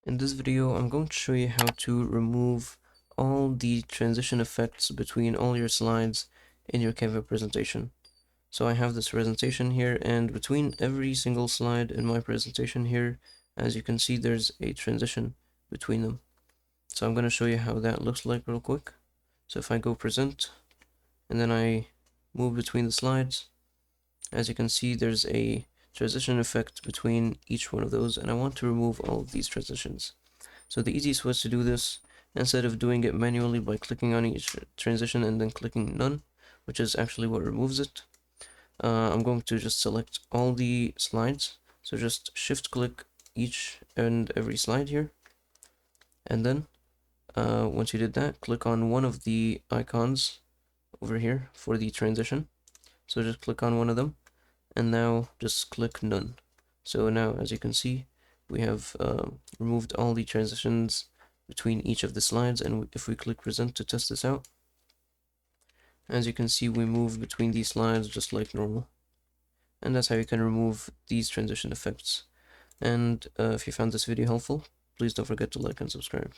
In this video, I'm going to show you how to remove all the transition effects between all your slides in your Canva presentation. So I have this presentation here, and between every single slide in my presentation here, as you can see, there's a transition between them. So I'm going to show you how that looks like real quick. So if I go present, and then I move between the slides, as you can see, there's a transition effect between each one of those, and I want to remove all of these transitions. So the easiest way to do this, instead of doing it manually by clicking on each transition and then clicking none, which is actually what removes it, I'm going to just select all the slides. So just shift click each and every slide here, and then once you did that, click on one of the icons over here for the transition. So just click on one of them, and now just click none. So now, as you can see, we have removed all the transitions between each of the slides, and if we click present to test this out, as you can see, we move between these slides just like normal. And that's how you can remove these transition effects. And if you found this video helpful, please don't forget to like and subscribe.